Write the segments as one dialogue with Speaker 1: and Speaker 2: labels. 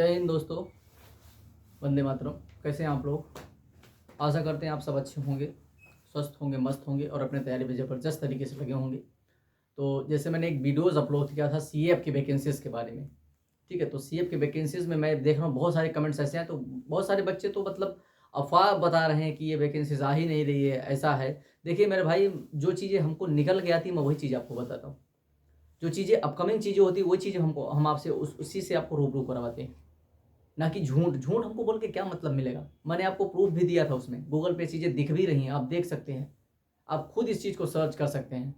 Speaker 1: जय हिंद दोस्तों, वंदे मातरम। कैसे हैं आप लोग? आशा करते हैं आप सब अच्छे होंगे, स्वस्थ होंगे, मस्त होंगे और अपने तैयारी में ज़बरदस्त तरीके से लगे होंगे। तो जैसे मैंने एक वीडियोज़ अपलोड किया था सीएफ की वैकेंसीज़ के बारे में, ठीक है। तो सीएफ की वैकेंसीज़ में मैं देख रहा हूँ बहुत सारे कमेंट्स ऐसे हैं, तो बहुत सारे बच्चे तो मतलब अफ़वाह बता रहे हैं कि ये वैकेंसीज़ आ ही नहीं रही है, ऐसा है। देखिए मेरे भाई, जो चीज़ें हमको निकल के आती हैं मैं वही चीज़ आपको बताता हूँ। जो चीज़ें अपकमिंग चीज़ें होती हैं वही चीज़ें हम आपसे उसी से आपको रूबरू करवाते हैं, ना कि झूठ। झूठ हमको बोल के क्या मतलब मिलेगा? मैंने आपको प्रूफ भी दिया था, उसमें गूगल पे चीज़ें दिख भी रही हैं, आप देख सकते हैं। आप खुद इस चीज़ को सर्च कर सकते हैं।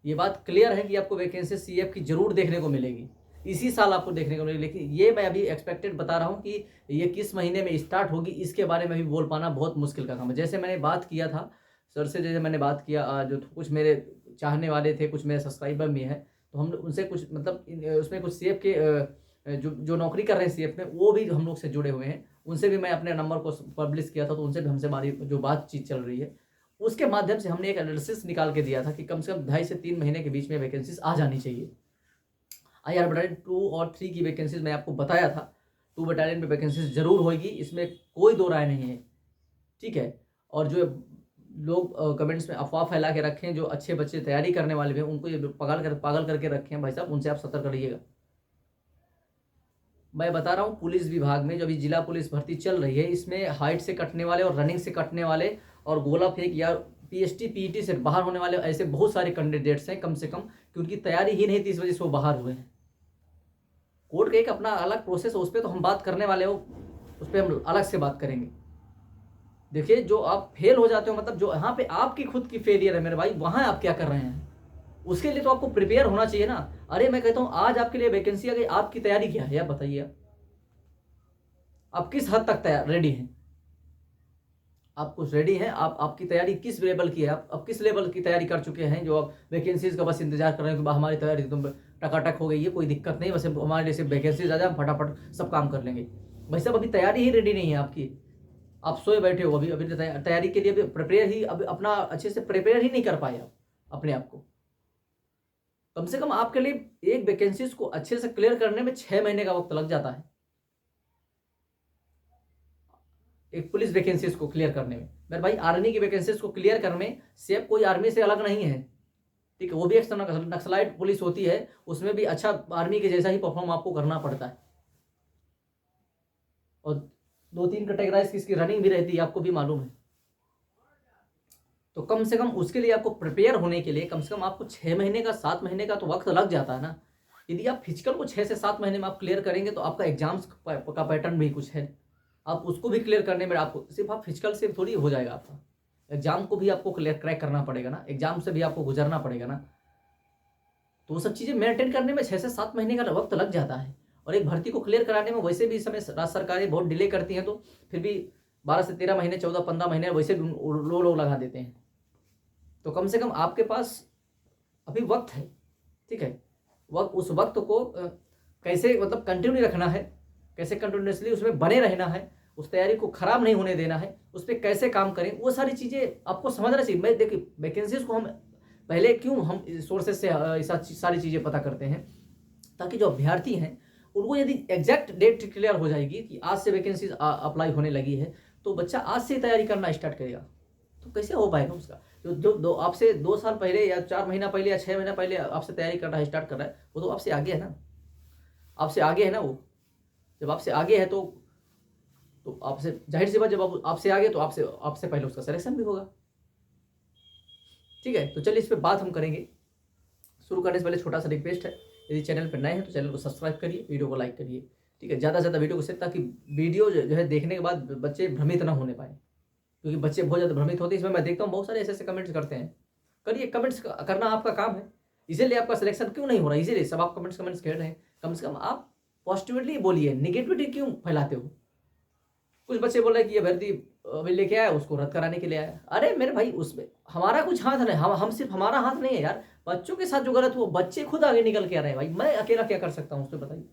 Speaker 1: ये बात क्लियर है कि आपको वैकेंसी सीएफ की ज़रूर देखने को मिलेगी, इसी साल आपको देखने को मिलेगी। लेकिन ये मैं अभी एक्सपेक्टेड बता रहा हूँ कि ये किस महीने में स्टार्ट होगी, इसके बारे में भी बोल पाना बहुत मुश्किल का काम है। जैसे मैंने बात किया था सर से, जैसे मैंने बात किया, जो कुछ मेरे चाहने वाले थे, कुछ मेरे सब्सक्राइबर भी हैं, तो हम उनसे कुछ मतलब उसमें कुछ सीएफ के जो जो नौकरी कर रहे हैं सीएफ में, वो भी हम लोग से जुड़े हुए हैं। उनसे भी मैं अपने नंबर को पब्लिश किया था, तो उनसे भी हमसे हमारी जो बातचीत चल रही है, उसके माध्यम से हमने एक एनालिसिस निकाल के दिया था कि कम से कम 2.5 से 3 महीने के बीच में वैकेंसीज आ जानी चाहिए। आईआर बटालियन 2 और 3 की वैकेंसीज मैं आपको बताया था। 2 बटालियन में वैकेंसीज जरूर होगी, इसमें कोई दो राय नहीं है, ठीक है। और जो लोग कमेंट्स में अफवाह फैला के रखे हैं, जो अच्छे बच्चे तैयारी करने वाले भी हैं, उनको ये पागल करके रखे हैं भाई साहब, उनसे आप सतर्क रहिएगा। मैं बता रहा हूँ, पुलिस विभाग में जो अभी जिला पुलिस भर्ती चल रही है, इसमें हाइट से कटने वाले और रनिंग से कटने वाले और गोला फेंक या पीएसटी पीईटी से बाहर होने वाले ऐसे बहुत सारे कैंडिडेट्स हैं, कम से कम, कि उनकी तैयारी ही नहीं थी, इस वजह से वो बाहर हुए हैं। कोर्ट का एक अपना अलग प्रोसेस है, उस पर तो हम बात करने वाले हो, उस पर हम अलग से बात करेंगे। देखिए, जो आप फेल हो जाते हो, मतलब जो यहाँ पे आपकी खुद की फेलियर है मेरे भाई, वहां आप क्या कर रहे हैं? उसके लिए तो आपको प्रिपेयर होना चाहिए ना। अरे मैं कहता हूँ, आज आपके लिए वैकेंसी आ गई, आपकी तैयारी क्या है आप बताइए। आप किस हद तक तैयार रेडी हैं? आप कुछ रेडी हैं? आप आपकी तैयारी किस लेवल की है? आप किस लेवल की तैयारी कर चुके हैं, जो आप वैकेंसीज का बस इंतजार कर रहे हैं कि हमारी तैयारी एकदम टकाटक हो गई है, कोई दिक्कत नहीं, बस हमारे लिए सिर्फ वैकेंसीज आ जाए, हम फटाफट सब काम कर लेंगे। भाई साहब, अभी तैयारी ही रेडी नहीं है आपकी। आप सोए बैठे हो, अभी अभी तैयारी के लिए अभी प्रिपेयर ही, अभी अपना अच्छे से प्रिपेयर ही नहीं कर पाए आप अपने आप को। कम से कम आपके लिए एक वैकेंसीज को अच्छे से क्लियर करने में 6 महीने का वक्त लग जाता है, एक पुलिस वैकेंसीज को क्लियर करने में। मेरे भाई, आर्मी की वैकेंसीज को क्लियर करने में सेफ कोई आर्मी से अलग नहीं है, ठीक है। वो भी एक नक्सलाइट पुलिस होती है, उसमें भी अच्छा आर्मी के जैसा ही परफॉर्म आपको करना पड़ता है। और 2-3 कैटेगराइज की इसकी रनिंग भी रहती है, आपको भी मालूम है। तो कम से कम उसके लिए आपको प्रिपेयर होने के लिए कम से कम आपको 6 महीने का, 7 महीने का तो वक्त लग जाता है ना। यदि आप फिजिकल को 6 से 7 महीने में आप क्लियर करेंगे, तो आपका एग्जाम्स का पैटर्न भी कुछ है, आप उसको भी क्लियर करने में आपको सिर्फ आप फिजिकल से थोड़ी हो जाएगा आपका। एग्जाम को भी आपको क्लियर क्रैक करना पड़ेगा ना, एग्जाम से भी आपको गुजरना पड़ेगा ना। तो वो सब चीज़ें मेंटेन करने में 6 से 7 महीने का वक्त लग जाता है। और एक भर्ती को क्लियर कराने में वैसे भी इस समय राज्य सरकारें बहुत डिले करती हैं, तो फिर भी 12 से 13 महीने, 14-15 महीने वैसे भी लोग लगा देते हैं। तो कम से कम आपके पास अभी वक्त है, ठीक है। उस वक्त को कैसे मतलब कंटिन्यू रखना है, कैसे कंटिन्यूसली उसमें बने रहना है, उस तैयारी को खराब नहीं होने देना है, उस पर कैसे काम करें, वो सारी चीज़ें आपको समझना चाहिए। मैं देखिए, वैकेंसीज को हम पहले क्यों हम सोर्सेज से सारी चीज़ें पता करते हैं, ताकि जो अभ्यर्थी हैं उनको यदि एग्जैक्ट डेट क्लियर हो जाएगी कि आज से वैकेंसीज अप्लाई होने लगी है, तो बच्चा आज से तैयारी करना स्टार्ट करेगा। तो कैसे हो पाएगा उसका? जो आपसे 2 साल पहले या 4 महीना पहले या 6 महीना पहले आपसे तैयारी करना स्टार्ट कर रहा है, वो तो आपसे आगे है ना, आपसे आगे है ना वो। जब आपसे आगे है तो आपसे जाहिर सी बात, जब आप आपसे आगे, तो आपसे पहले उसका सिलेक्शन भी होगा, ठीक है। तो चलिए, इस पर बात हम करेंगे। शुरू करने से पहले छोटा सा रिक्वेस्ट है, यदि चैनल पर नए हैं तो चैनल को सब्सक्राइब करिए, वीडियो को लाइक करिए, ठीक है। ज़्यादा से ज़्यादा वीडियो को शेयर, ताकि वीडियो जो है देखने के बाद बच्चे भ्रमित ना होने पाए, क्योंकि बच्चे बहुत ज़्यादा भ्रमित होते हैं। इसमें मैं देखता हूँ बहुत सारे ऐसे कमेंट्स करते हैं। करिए, कमेंट्स करना आपका काम है। इसीलिए आपका सिलेक्शन क्यों नहीं हो रहा, इसीलिए सब आप कमेंट्स कह रहे हैं। कम से कम आप पॉजिटिवली बोलिए, निगेटिविटी क्यों फैलाते हो? कुछ बच्चे बोल रहे हैं कि ये भर्ती अभी लेके आया, उसको रद्द कराने के लिए आया। अरे मेरे भाई, उसमें हमारा कुछ हाथ नहीं, हम सिर्फ हमारा हाथ नहीं है यार। बच्चों के साथ जो गलत हुआ, बच्चे खुद आगे निकल के आ रहे हैं भाई, मैं अकेला क्या कर सकता हूँ उस पर बताइए।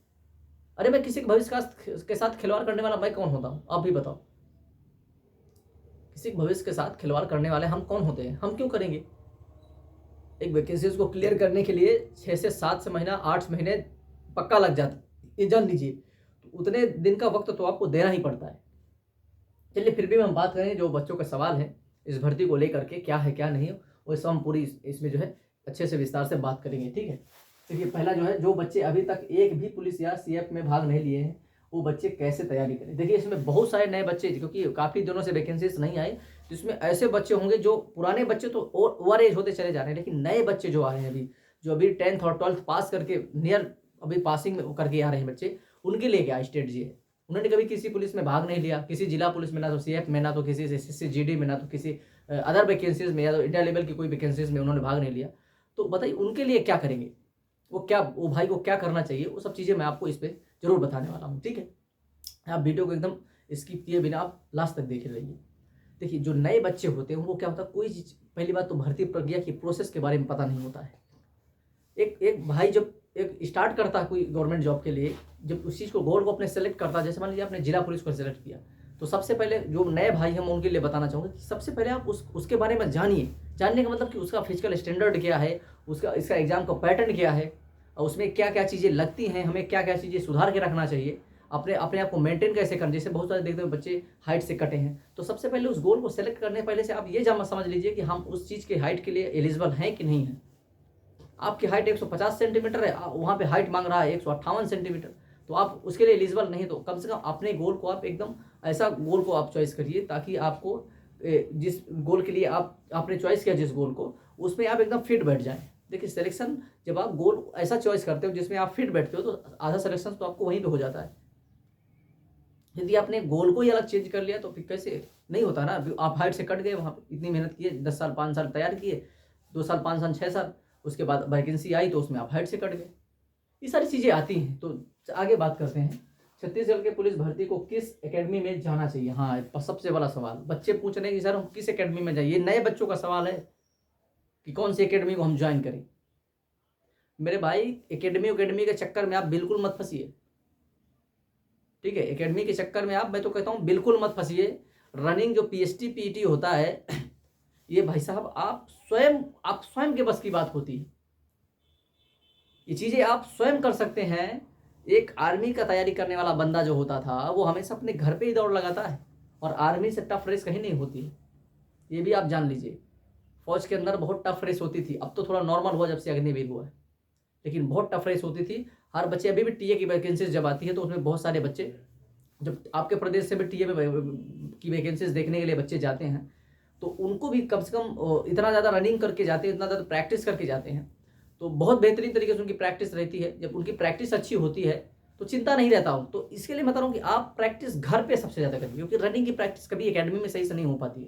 Speaker 1: अरे मैं किसी के भविष्य के साथ खिलवाड़ करने वाला मैं कौन होता हूँ, आप भी बताओ। किसी भविष्य के साथ खिलवाड़ करने वाले हम कौन होते हैं? हम क्यों करेंगे? एक वैकेंसीज को क्लियर करने के लिए 6 से 7 से महीना, 8 महीने पक्का लग जाता, ये जान लीजिए। तो उतने दिन का वक्त तो आपको देना ही पड़ता है। चलिए फिर भी हम बात करें जो बच्चों का सवाल है इस भर्ती को लेकर के, क्या है क्या नहीं है, वो सब हम पूरी इसमें जो है अच्छे से विस्तार से बात करेंगे, ठीक है। देखिए पहला जो है, जो बच्चे अभी तक एक भी पुलिस या सीएफ में भाग नहीं लिए हैं वो बच्चे कैसे तैयारी करें। देखिए इसमें बहुत सारे नए बच्चे, क्योंकि काफ़ी दिनों से वैकेंसीज नहीं आई, तो इसमें ऐसे बच्चे होंगे जो पुराने बच्चे तो ओवर एज होते चले जा रहे हैं, लेकिन नए बच्चे जो आए हैं अभी, जो अभी 10th और 12th पास करके नियर अभी पासिंग करके आ रहे हैं बच्चे, उनके लिए क्या स्ट्रेटजी है। उन्होंने कभी किसी पुलिस में भाग नहीं लिया, किसी जिला पुलिस में, ना तो सीएफ में, ना तो किसी एसएससी जीडी में, ना तो किसी अदर वैकेंसीज में, या तो इंडिया लेवल की कोई वैकेंसीज में उन्होंने भाग नहीं लिया। तो बताइए उनके लिए क्या करेंगे, वो भाई को क्या करना चाहिए, वो सब चीज़ें मैं आपको इस पर जरूर बताने वाला हूँ, ठीक है। आप वीडियो को एकदम स्किप किए बिना आप लास्ट तक देखे रहिए। देखिए जो नए बच्चे होते हैं उनको क्या होता है, कोई चीज़, पहली बात तो भर्ती प्रक्रिया की प्रोसेस के बारे में पता नहीं होता है। एक भाई जब एक स्टार्ट करता है कोई गवर्नमेंट जॉब के लिए, जब उस चीज़ को गोल को अपने सेलेक्ट करता है, जैसे मान लीजिए आपने जिला पुलिस को सेलेक्ट किया, तो सबसे पहले जो नए भाई हम उनके लिए बताना चाहूँगा कि सबसे पहले आप उसके बारे में जानिए। जानने का मतलब कि उसका फिजिकल स्टैंडर्ड क्या है, इसका एग्जाम का पैटर्न क्या है, और उसमें क्या क्या चीज़ें लगती हैं, हमें क्या क्या चीज़ें सुधार के रखना चाहिए, अपने आप को मेंटेन कैसे करना। जैसे बहुत सारे देखते हैं बच्चे हाइट से कटे हैं, तो सबसे पहले उस गोल को सेलेक्ट करने पहले से आप ये समझ लीजिए कि हम उस चीज़ के हाइट के लिए एलिजिबल हैं कि नहीं है। आपकी हाइट 150 सेंटीमीटर है, वहाँ पे हाइट मांग रहा है 158 सेंटीमीटर, तो आप उसके लिए एलिजिबल नहीं। तो कम से कम अपने गोल को आप एकदम ऐसा गोल को आप चॉइस करिए ताकि आपको जिस गोल के लिए आपने चॉइस किया, जिस गोल को, उसमें आप एकदम फिट बैठ जाएं। देखिए सिलेक्शन जब आप गोल ऐसा चॉइस करते हो जिसमें आप फिट बैठते हो, तो आधा सिलेक्शन तो आपको वहीं पे हो जाता है। यदि आपने गोल को ही अलग चेंज कर लिया तो फिर कैसे, नहीं होता ना। आप हाइट से कट गए, वहाँ इतनी मेहनत किए, 10 साल 5 साल तैयार किए, 2 साल 5 साल 6 साल, उसके बाद वैकेंसी आई तो उसमें आप हाइट से कट गए। ये सारी चीज़ें आती हैं। तो आगे बात करते हैं, छत्तीसगढ़ के पुलिस भर्ती को किस एकेडमी में जाना चाहिए। हाँ, सबसे बड़ा सवाल बच्चे पूछ रहे हैं कि सर हम किस एकेडमी में जाइए। नए बच्चों का सवाल है कि कौन सी एकेडमी को हम ज्वाइन करें। मेरे भाई एकेडमी के चक्कर में आप बिल्कुल मत फंसिए, ठीक है। एकेडमी के चक्कर में मैं तो कहता हूँ बिल्कुल मत फंसिए। रनिंग जो पीएसटी पीईटी होता है ये भाई साहब आप स्वयं के बस की बात होती है। ये चीज़ें आप स्वयं कर सकते हैं। एक आर्मी का तैयारी करने वाला बंदा जो होता था वो हमेशा अपने घर पे ही दौड़ लगाता है, और आर्मी से टफ रेस कहीं नहीं होती है, ये भी आप जान लीजिए। फौज के अंदर बहुत टफ रेस होती थी, अब तो थोड़ा नॉर्मल हुआ जब से अग्निवीर हुआ है, लेकिन बहुत टफ रेस होती थी। हर बच्चे, अभी भी टीए की वैकेंसीज जब आती है तो उसमें बहुत सारे बच्चे, जब आपके प्रदेश से भी टीए की वैकेंसीज देखने के लिए बच्चे जाते हैं, तो उनको भी कम से कम इतना ज़्यादा रनिंग करके जाते हैं, इतना ज़्यादा प्रैक्टिस करके जाते हैं, तो बहुत बेहतरीन तरीके से उनकी प्रैक्टिस रहती है। जब उनकी प्रैक्टिस अच्छी होती है तो चिंता नहीं रहता हूँ। तो इसके लिए मैं बता रहा हूँ कि आप प्रैक्टिस घर पे सबसे ज़्यादा करिए, क्योंकि रनिंग की प्रैक्टिस कभी एकेडमी में सही से नहीं हो पाती है,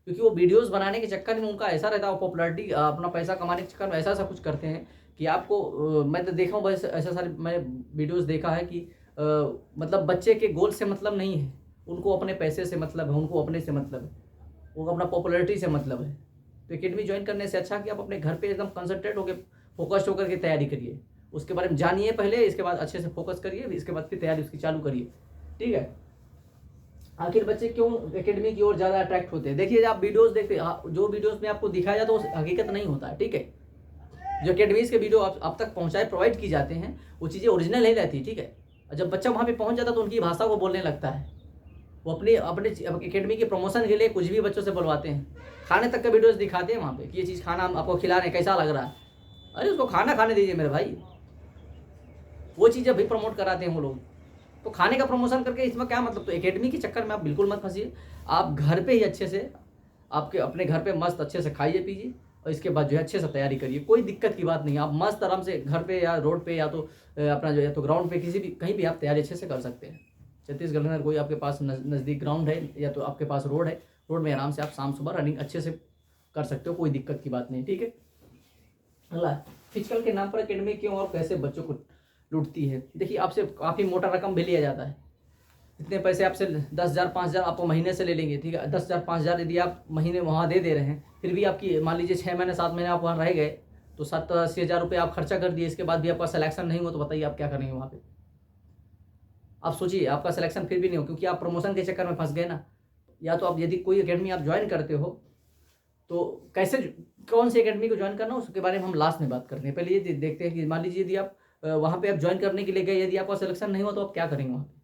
Speaker 1: क्योंकि वो वीडियोस बनाने के चक्कर में उनका ऐसा रहता है, पॉपुलैरिटी अपना पैसा कमाने के चक्कर में ऐसा कुछ करते हैं कि आपको मैं तो देखा हूँ बस ऐसा सारे मैंने वीडियोस देखा है कि मतलब बच्चे के गोल से मतलब नहीं है, उनको अपने पैसे से मतलब है, उनको अपने से मतलब है, वो अपना पॉपुलैरिटी से मतलब है। तो एकेडमी ज्वाइन करने से अच्छा कि आप अपने घर पे एकदम कंसंट्रेट होकर फोकस्ड होकर के तैयारी करिए, उसके बारे में जानिए पहले, इसके बाद अच्छे से फोकस करिए, इसके बाद फिर तैयारी उसकी चालू करिए, ठीक है। आखिर बच्चे क्यों एकेडमी की ओर ज़्यादा अट्रैक्ट होते हैं। देखिए आप वीडियोस देखते हैं, जो वीडियोस में आपको दिखाया जाता है वो हकीकत नहीं होता है, ठीक है। जो एकेडमीज के वीडियो आप तक पहुँचाए प्रोवाइड की जाते हैं वो चीज़ें ओरिजिनल नहीं रहती, ठीक है। जब बच्चा वहाँ पे पहुँच जाता है तो उनकी भाषा को बोलने लगता है, वो अपने एकेडमी के प्रमोशन के लिए कुछ भी बच्चों से बोलवाते हैं, खाने तक का वीडियोस दिखाते हैं वहाँ पे कि ये चीज़ खाना हम आपको खिला रहे हैं, कैसा लग रहा है। अरे उसको खाना खाने दीजिए मेरे भाई, वो चीज़ें भी प्रमोट कराते हैं वो लोग, तो खाने का प्रमोशन करके इसमें क्या मतलब। तो एकेडमी के चक्कर में आप बिल्कुल मत फंसिए, आप घर पे ही अच्छे से आपके अपने घर पे मस्त अच्छे से खाइए पीजिए, और इसके बाद जो है अच्छे से तैयारी करिए, कोई दिक्कत की बात नहीं। आप मस्त आराम से घर पे या रोड पे या तो अपना जो है तो ग्राउंड पे किसी भी कहीं भी आप तैयारी अच्छे से कर सकते हैं। छत्तीसगढ़ में कोई आपके पास नज़दीक ग्राउंड है या तो आपके पास रोड है, रोड में आराम से आप शाम सुबह रनिंग अच्छे से कर सकते हो, कोई दिक्कत की बात नहीं, ठीक है। अगला, फिजिकल के नाम पर एकेडमी क्यों और कैसे बच्चों को लूटती है। देखिए आपसे काफ़ी मोटा रकम भी लिया जाता है, इतने पैसे आपसे 10,000 5,000 आपको महीने से ले लेंगे, ठीक है। 10,000 5,000 यदि आप महीने वहाँ दे रहे हैं, फिर भी आपकी मान लीजिए 6 महीने 7 महीने आप वहाँ रह गए तो 70-80 हज़ार रुपये आप खर्चा कर दिए, इसके बाद भी आपका सिलेक्शन नहीं हो तो बताइए आप क्या करेंगे वहाँ पे। आप सोचिए आपका सिलेक्शन फिर भी नहीं हो क्योंकि आप प्रमोशन के चक्कर में फंस गए ना। या तो आप यदि कोई एकेडमी आप ज्वाइन करते हो तो कैसे, कौन सी एकेडमी को ज्वाइन करना उसके बारे में हम लास्ट में बात करते हैं। पहले ये देखते हैं कि मान लीजिए यदि आप वहाँ पे आप ज्वाइन करने के लिए गए, यदि आपका सिलेक्शन नहीं हुआ तो आप क्या करेंगे वहाँ पे।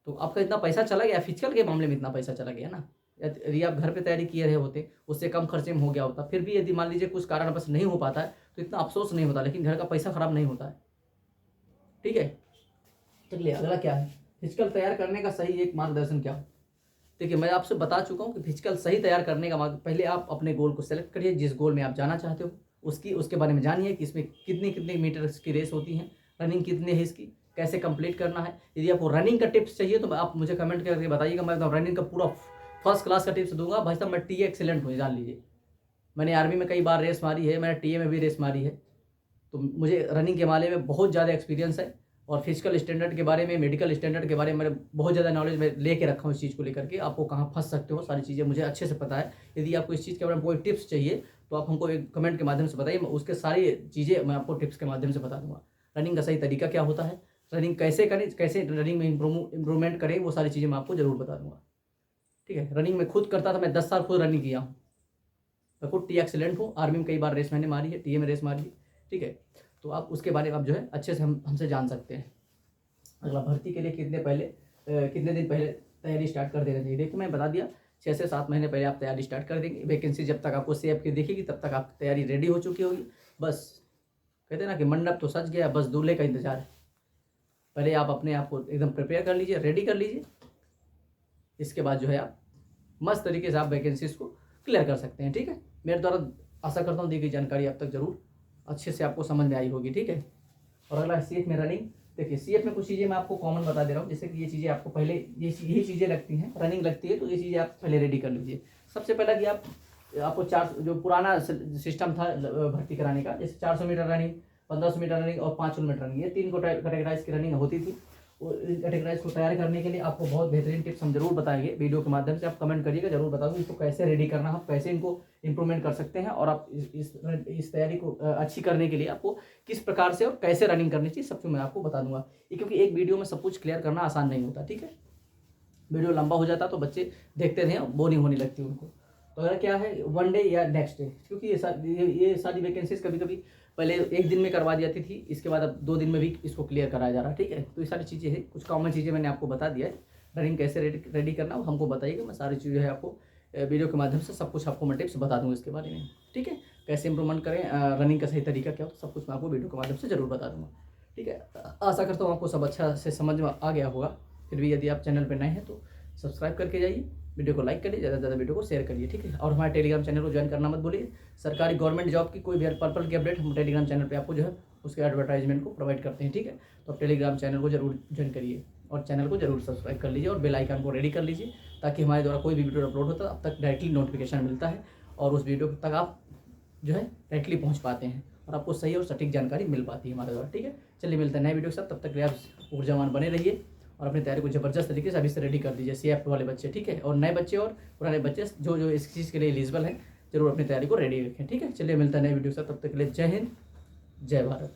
Speaker 1: तो आपका इतना पैसा चला गया, फिजिकल के मामले में इतना पैसा चला गया ना। यदि आप घर पे तैयारी किए रहे होते, उससे कम खर्चे में हो गया होता, फिर भी यदि मान लीजिए कुछ कारणवश नहीं हो पाता है तो इतना अफसोस नहीं होता, लेकिन घर का पैसा खराब नहीं होता है। ठीक है, चलिए अगला क्या है, फिजिकल तैयार करने का सही एक मार्गदर्शन क्या हो। देखिए मैं आपसे बता चुका हूँ कि फिजिकल सही तैयार करने का मार्ग, पहले आप अपने गोल को सेलेक्ट करिए, जिस गोल में आप जाना चाहते हो उसके बारे में जानिए कि इसमें कितने मीटर की रेस होती है, रनिंग कितनी है इसकी, कैसे कंप्लीट करना है। यदि आपको रनिंग का टिप्स चाहिए तो आप मुझे कमेंट करके बताइएगा, मैं रनिंग का पूरा फर्स्ट क्लास का टिप्स दूंगा। भाई साहब मैं टीए एक्सीलेंट हूँ, जान लीजिए। मैंने आर्मी में कई बार रेस मारी है, मैंने टीए में भी रेस मारी है, तो मुझे रनिंग के बारे में बहुत ज़्यादा एक्सपीरियंस है। और फिजिकल स्टैंडर्ड के बारे में, मेडिकल स्टैंडर्ड के बारे में मैंने बहुत ज़्यादा नॉलेज में लेके रखा हूँ इस चीज़ को लेकर के। आपको कहाँ फंस सकते हो, सारी चीज़ें मुझे अच्छे से पता है। यदि आपको इस चीज़ के बारे में कोई टिप्स चाहिए तो आप हमको एक कमेंट के माध्यम से बताइए, उसके सारी चीज़ें मैं आपको टिप्स के माध्यम से बता दूँगा। रनिंग का सही तरीका क्या होता है, रनिंग कैसे करें, कैसे रनिंग में इम्प्रूवमेंट करें, वो सारी चीज़ें मैं आपको ज़रूर बता दूँगा। ठीक है, रनिंग में खुद करता था, मैं 10 साल खुद रनिंग किया हूँ, मैं खुद टी एक्सीलेंट हूँ। आर्मी में कई बार रेस मैंने मारी है, टीए में रेस मारी है। ठीक है, तो आप उसके बारे में आप जो है अच्छे से हमसे जान सकते हैं। अगला, भर्ती के लिए कितने दिन पहले तैयारी स्टार्ट कर देना चाहिए। देखिए मैं बता दिया, 6 से 7 महीने पहले आप तैयारी स्टार्ट कर देंगे। वैकेंसी जब तक आपको सेव की दिखेगी तब तक आपकी तैयारी रेडी हो चुकी होगी। बस कहते हैं ना कि मंडप तो सज गया, बस दूल्हे का इंतजार है। पहले आप अपने आप को एकदम प्रिपेयर कर लीजिए, रेडी कर लीजिए। इसके बाद जो है आप मस्त तरीके से आप वैकेंसीज को क्लियर कर सकते हैं। ठीक है, मेरे द्वारा आशा करता हूँ दी गई जानकारी आप तक जरूर अच्छे से आपको समझ में आई होगी। ठीक है, और अगला सीएफ में रनिंग। देखिए सीएफ में कुछ चीज़ें मैं आपको कॉमन बता दे रहा हूँ, जैसे कि ये चीज़ें आपको पहले यही चीज़ें लगती हैं, रनिंग लगती है, तो ये चीज़ें आप पहले रेडी कर लीजिए। सबसे पहला कि आपको 4 जो पुराना सिस्टम था भर्ती कराने का, जैसे 400 मीटर रनिंग, 1500 मीटर रनिंग और 500 मीटर रनिंग, ये 3 कैटेगराइज की रनिंग होती थी। कैटेगराइज को तैयार करने के लिए आपको बहुत बेहतरीन टिप्स हम जरूर बताएंगे वीडियो के माध्यम से। आप कमेंट करिएगा, जरूर बता दूँ इसको कैसे रेडी करना है, कैसे इनको इंप्रूवमेंट कर सकते हैं, और आप इस तैयारी को अच्छी करने के लिए आपको किस प्रकार से और कैसे रनिंग करनी चाहिए, सब कुछ मैं आपको बता दूंगा। क्योंकि एक वीडियो में सब कुछ क्लियर करना आसान नहीं होता। ठीक है, वीडियो लंबा हो जाता तो बच्चे देखते थे, बोरिंग होने लगती उनको। तो अगर क्या है, वन डे या नेक्स्ट डे, क्योंकि ये सारी वैकेंसीज कभी कभी पहले एक दिन में करवा दी जाती थी, इसके बाद अब 2 दिन में भी इसको क्लियर कराया जा रहा है। ठीक है, तो ये सारी चीज़ें हैं, कुछ कॉमन चीज़ें मैंने आपको बता दिया है। रनिंग कैसे रेडी करना वो हमको बताइएगा, मैं सारी चीज़ें है आपको वीडियो के माध्यम से सब कुछ आपको मैं टिप्स बता दूँगा इसके बारे में। ठीक है, कैसे इंप्रूवमेंट करें, रनिंग का सही तरीका क्या होता है, सब कुछ मैं आपको वीडियो के माध्यम से जरूर बता दूँगा। ठीक है, आशा करता हूँ आपको सब अच्छा से समझ में आ गया होगा। फिर भी यदि आप चैनल पर नए हैं तो सब्सक्राइब करके जाइए, वीडियो को लाइक करिए, ज़्यादा से ज़्यादा वीडियो को शेयर करिए। ठीक है, और हमारे टेलीग्राम चैनल को ज्वाइन करना मत भूलिए। सरकारी गवर्नमेंट जॉब की कोई भी पर्पल की अपडेट हम टेलीग्राम चैनल पे आपको जो है उसके एडवर्टाइजमेंट को प्रोवाइड करते हैं। ठीक है, तो आप टेलीग्राम चैनल को जरूर ज्वाइन करिए और चैनल को जरूर सब्सक्राइब कर लीजिए और बेल आइकन को रेडी कर लीजिए, ताकि हमारे द्वारा कोई भी वीडियो अपलोड होता है अब तक डायरेक्टली नोटिफिकेशन मिलता है और उस वीडियो तक आप जो है डायरेक्टली पहुँच पाते हैं और आपको सही और सटीक जानकारी मिल पाती है हमारे द्वारा। ठीक है, चलिए मिलते हैं नए वीडियो के साथ, तब तक के लिए आप ऊर्जावान बने रहिए और अपनी तैयारी को ज़बरदस्त तरीके से अभी से रेडी कर दीजिए, सीएफ वाले बच्चे। ठीक है, और नए बच्चे और पुराने बच्चे जो इस चीज़ के लिए एलिजिबल हैं, जरूर अपनी तैयारी को रेडी रखें। ठीक है, चलिए मिलता है नए वीडियो के साथ, तब तक के लिए जय हिंद, जय भारत।